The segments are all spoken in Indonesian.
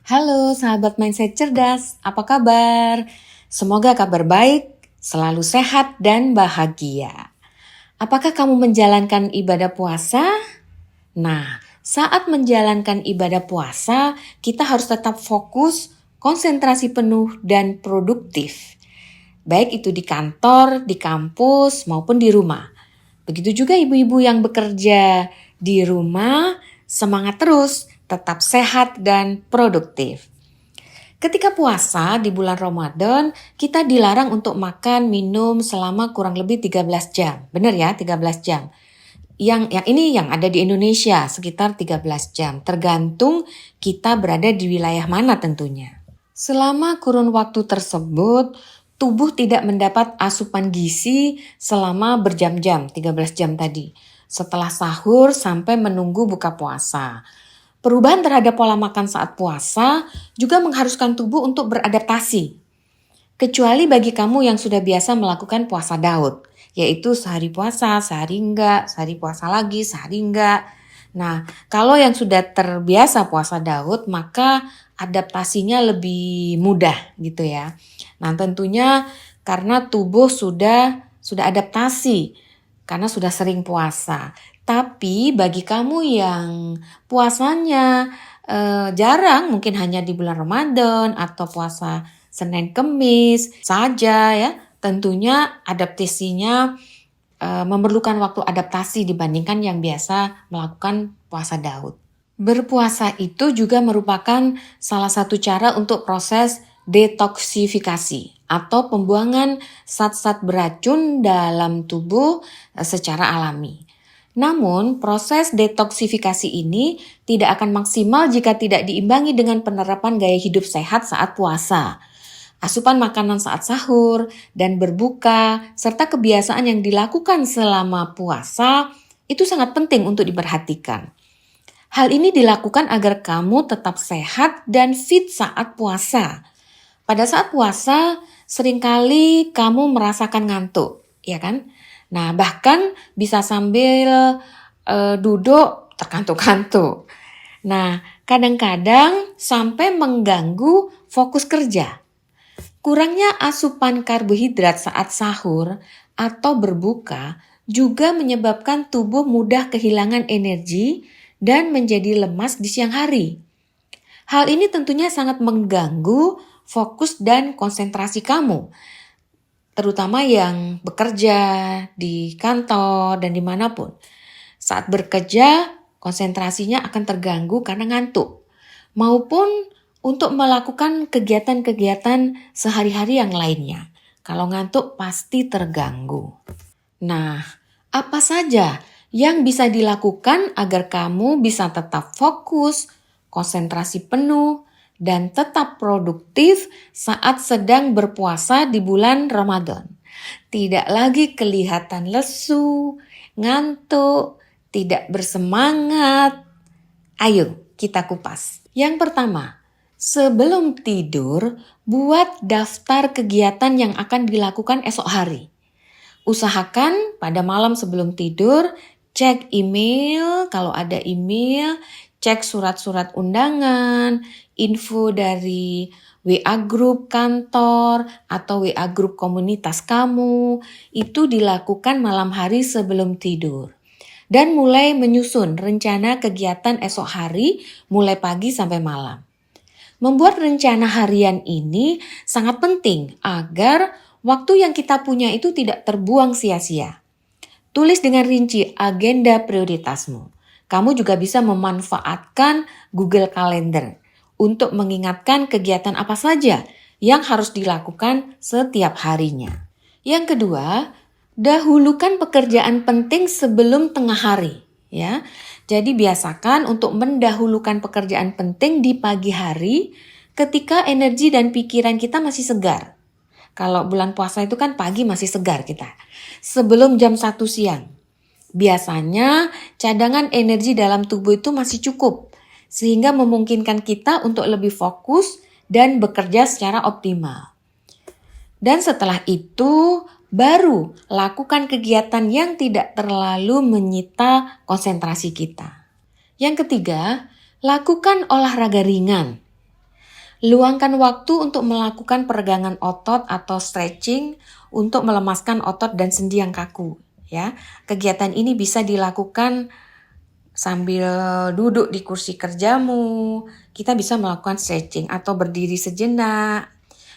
Halo sahabat mindset cerdas, apa kabar? Semoga kabar baik, selalu sehat dan bahagia. Apakah kamu menjalankan ibadah puasa? Nah, saat menjalankan ibadah puasa, kita harus tetap fokus, konsentrasi penuh, dan produktif. Baik itu di kantor, di kampus, maupun di rumah. Begitu juga ibu-ibu yang bekerja di rumah, semangat terus, tetap sehat dan produktif. Ketika puasa di bulan Ramadan, kita dilarang untuk makan, minum selama kurang lebih 13 jam. Benar ya, 13 jam. Yang ini yang ada di Indonesia sekitar 13 jam, tergantung kita berada di wilayah mana tentunya. Selama kurun waktu tersebut, tubuh tidak mendapat asupan gizi selama berjam-jam, 13 jam tadi. Setelah sahur sampai menunggu buka puasa. Perubahan terhadap pola makan saat puasa juga mengharuskan tubuh untuk beradaptasi. Kecuali bagi kamu yang sudah biasa melakukan puasa Daud, yaitu sehari puasa, sehari enggak, sehari puasa lagi, sehari enggak. Nah, kalau yang sudah terbiasa puasa Daud, maka adaptasinya lebih mudah gitu ya. Nah, tentunya karena tubuh sudah adaptasi karena sudah sering puasa. Tapi bagi kamu yang puasanya jarang, mungkin hanya di bulan Ramadan atau puasa Senin Kemis saja ya, tentunya adaptasinya memerlukan waktu adaptasi dibandingkan yang biasa melakukan puasa Daud. Berpuasa itu juga merupakan salah satu cara untuk proses detoksifikasi atau pembuangan zat-zat beracun dalam tubuh secara alami. Namun, proses detoksifikasi ini tidak akan maksimal jika tidak diimbangi dengan penerapan gaya hidup sehat saat puasa. Asupan makanan saat sahur dan berbuka, serta kebiasaan yang dilakukan selama puasa, itu sangat penting untuk diperhatikan. Hal ini dilakukan agar kamu tetap sehat dan fit saat puasa. Pada saat puasa, seringkali kamu merasakan ngantuk, ya kan? Nah, bahkan bisa sambil duduk terkantuk-kantuk. Nah, kadang-kadang sampai mengganggu fokus kerja. Kurangnya asupan karbohidrat saat sahur atau berbuka juga menyebabkan tubuh mudah kehilangan energi dan menjadi lemas di siang hari. Hal ini tentunya sangat mengganggu fokus dan konsentrasi kamu, terutama yang bekerja di kantor dan dimanapun. Saat bekerja, konsentrasinya akan terganggu karena ngantuk, maupun untuk melakukan kegiatan-kegiatan sehari-hari yang lainnya. Kalau ngantuk pasti terganggu. Nah, apa saja yang bisa dilakukan agar kamu bisa tetap fokus, konsentrasi penuh, dan tetap produktif saat sedang berpuasa di bulan Ramadan? Tidak lagi kelihatan lesu, ngantuk, tidak bersemangat. Ayo kita kupas. Yang pertama, sebelum tidur, buat daftar kegiatan yang akan dilakukan esok hari. Usahakan pada malam sebelum tidur, cek email kalau ada email, cek surat-surat undangan, info dari WA grup kantor atau WA grup komunitas kamu. Itu dilakukan malam hari sebelum tidur. Dan mulai menyusun rencana kegiatan esok hari mulai pagi sampai malam. Membuat rencana harian ini sangat penting agar waktu yang kita punya itu tidak terbuang sia-sia. Tulis dengan rinci agenda prioritasmu. Kamu juga bisa memanfaatkan Google Calendar untuk mengingatkan kegiatan apa saja yang harus dilakukan setiap harinya. Yang kedua, dahulukan pekerjaan penting sebelum tengah hari, ya. Jadi biasakan untuk mendahulukan pekerjaan penting di pagi hari ketika energi dan pikiran kita masih segar. Kalau bulan puasa itu kan pagi masih segar kita. Sebelum jam 1 siang. Biasanya cadangan energi dalam tubuh itu masih cukup, sehingga memungkinkan kita untuk lebih fokus dan bekerja secara optimal. Dan setelah itu baru lakukan kegiatan yang tidak terlalu menyita konsentrasi kita. Yang ketiga, lakukan olahraga ringan. Luangkan waktu untuk melakukan peregangan otot atau stretching untuk melemaskan otot dan sendi yang kaku. Ya, kegiatan ini bisa dilakukan sambil duduk di kursi kerjamu. Kita bisa melakukan stretching atau berdiri sejenak.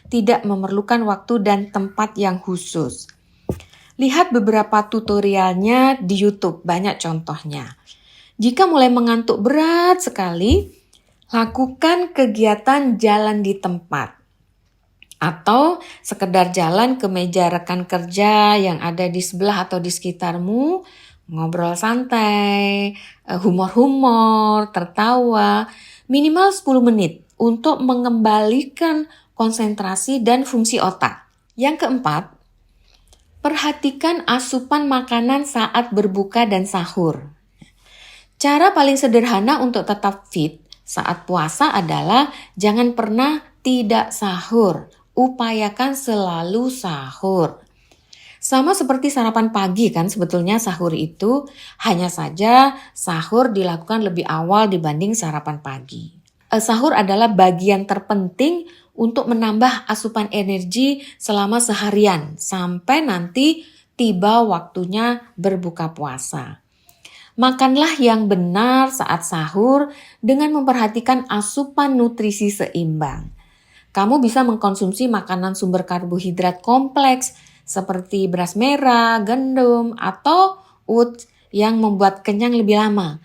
Tidak memerlukan waktu dan tempat yang khusus. Lihat beberapa tutorialnya di YouTube, banyak contohnya. Jika mulai mengantuk berat sekali, lakukan kegiatan jalan di tempat. Atau sekedar jalan ke meja rekan kerja yang ada di sebelah atau di sekitarmu, ngobrol santai, humor-humor, tertawa, minimal 10 menit untuk mengembalikan konsentrasi dan fungsi otak. Yang keempat, perhatikan asupan makanan saat berbuka dan sahur. Cara paling sederhana untuk tetap fit saat puasa adalah jangan pernah tidak sahur. Upayakan selalu sahur. Sama seperti sarapan pagi kan sebetulnya sahur itu, hanya saja sahur dilakukan lebih awal dibanding sarapan pagi. Sahur adalah bagian terpenting untuk menambah asupan energi selama seharian sampai nanti tiba waktunya berbuka puasa. Makanlah yang benar saat sahur dengan memperhatikan asupan nutrisi seimbang. Kamu bisa mengkonsumsi makanan sumber karbohidrat kompleks seperti beras merah, gandum, atau oats yang membuat kenyang lebih lama.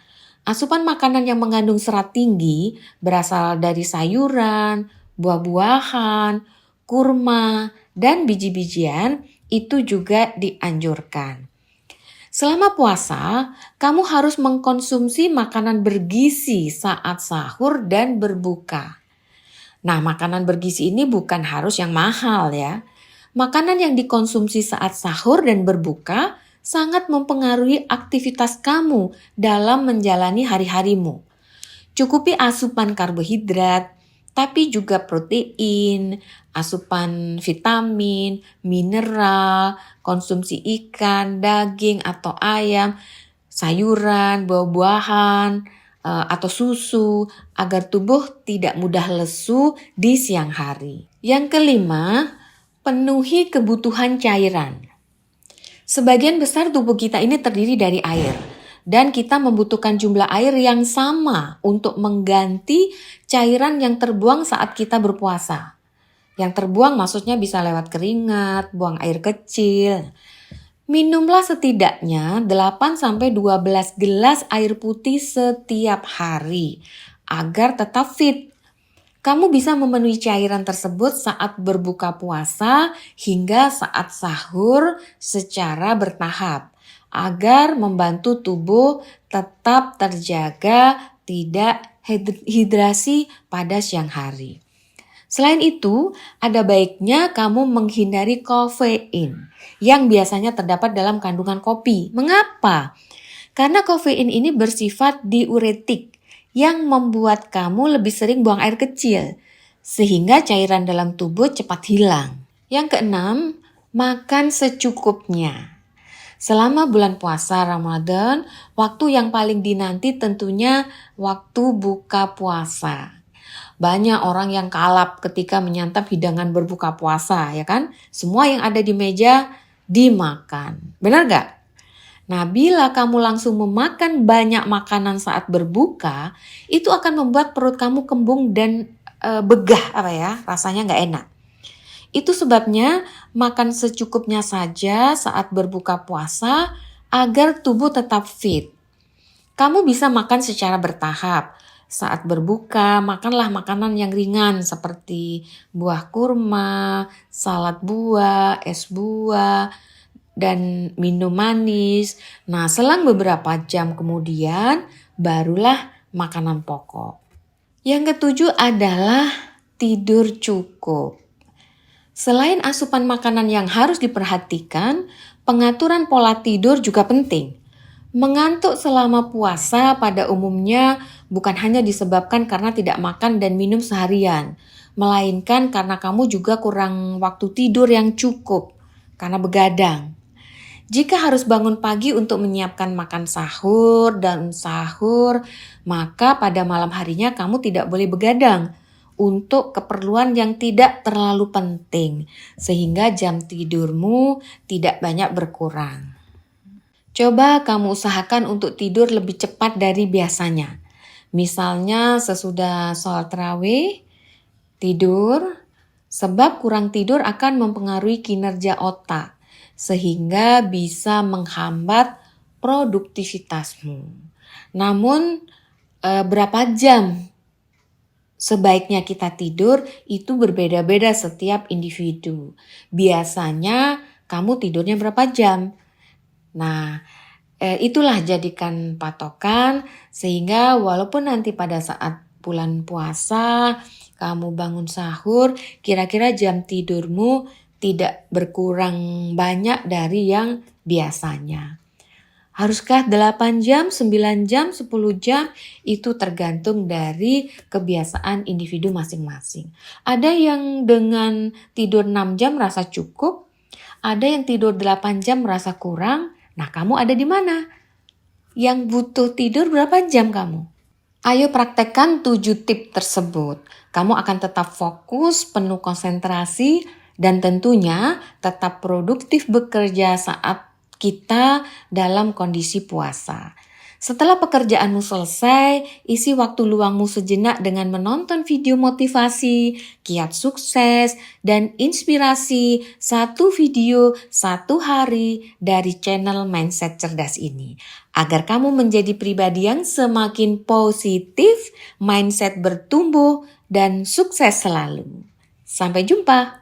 Asupan makanan yang mengandung serat tinggi berasal dari sayuran, buah-buahan, kurma, dan biji-bijian itu juga dianjurkan. Selama puasa, kamu harus mengkonsumsi makanan bergizi saat sahur dan berbuka. Nah, makanan bergizi ini bukan harus yang mahal ya. Makanan yang dikonsumsi saat sahur dan berbuka sangat mempengaruhi aktivitas kamu dalam menjalani hari-harimu. Cukupi asupan karbohidrat, tapi juga protein, asupan vitamin, mineral, konsumsi ikan, daging atau ayam, sayuran, buah-buahan, atau susu agar tubuh tidak mudah lesu di siang hari. Yang kelima, penuhi kebutuhan cairan. Sebagian besar tubuh kita ini terdiri dari air dan kita membutuhkan jumlah air yang sama untuk mengganti cairan yang terbuang saat kita berpuasa. Yang terbuang maksudnya bisa lewat keringat, buang air kecil. Minumlah setidaknya 8-12 gelas air putih setiap hari agar tetap fit. Kamu bisa memenuhi cairan tersebut saat berbuka puasa hingga saat sahur secara bertahap agar membantu tubuh tetap terjaga tidak hidrasi pada siang hari. Selain itu, ada baiknya kamu menghindari kafein yang biasanya terdapat dalam kandungan kopi. Mengapa? Karena kafein ini bersifat diuretik yang membuat kamu lebih sering buang air kecil, sehingga cairan dalam tubuh cepat hilang. Yang keenam, makan secukupnya. Selama bulan puasa Ramadan, waktu yang paling dinanti tentunya waktu buka puasa. Banyak orang yang kalap ketika menyantap hidangan berbuka puasa, ya kan? Semua yang ada di meja dimakan. Benar gak? Nah, bila kamu langsung memakan banyak makanan saat berbuka, itu akan membuat perut kamu kembung dan begah, rasanya gak enak. Itu sebabnya makan secukupnya saja saat berbuka puasa agar tubuh tetap fit. Kamu bisa makan secara bertahap. Saat berbuka, makanlah makanan yang ringan seperti buah kurma, salad buah, es buah, dan minum manis. Nah, selang beberapa jam kemudian, barulah makanan pokok. Yang ketujuh adalah tidur cukup. Selain asupan makanan yang harus diperhatikan, pengaturan pola tidur juga penting. Mengantuk selama puasa pada umumnya bukan hanya disebabkan karena tidak makan dan minum seharian, melainkan karena kamu juga kurang waktu tidur yang cukup karena begadang. Jika harus bangun pagi untuk menyiapkan makan sahur dan sahur, maka pada malam harinya kamu tidak boleh begadang untuk keperluan yang tidak terlalu penting, sehingga jam tidurmu tidak banyak berkurang. Coba kamu usahakan untuk tidur lebih cepat dari biasanya. Misalnya sesudah sholat tarawih, tidur, sebab kurang tidur akan mempengaruhi kinerja otak, sehingga bisa menghambat produktivitasmu. Namun, berapa jam sebaiknya kita tidur itu berbeda-beda setiap individu. Biasanya kamu tidurnya berapa jam? Nah, itulah jadikan patokan sehingga walaupun nanti pada saat bulan puasa kamu bangun sahur, kira-kira jam tidurmu tidak berkurang banyak dari yang biasanya. Haruskah 8 jam, 9 jam, 10 jam? Itu tergantung dari kebiasaan individu masing-masing. Ada yang dengan tidur 6 jam merasa cukup, ada yang tidur 8 jam merasa kurang. Nah, kamu ada di mana? Yang butuh tidur berapa jam kamu? Ayo praktekkan 7 tips tersebut. Kamu akan tetap fokus, penuh konsentrasi, dan tentunya tetap produktif bekerja saat kita dalam kondisi puasa. Setelah pekerjaanmu selesai, isi waktu luangmu sejenak dengan menonton video motivasi, kiat sukses, dan inspirasi satu video satu hari dari channel Mindset Cerdas ini. Agar kamu menjadi pribadi yang semakin positif, mindset bertumbuh, dan sukses selalu. Sampai jumpa.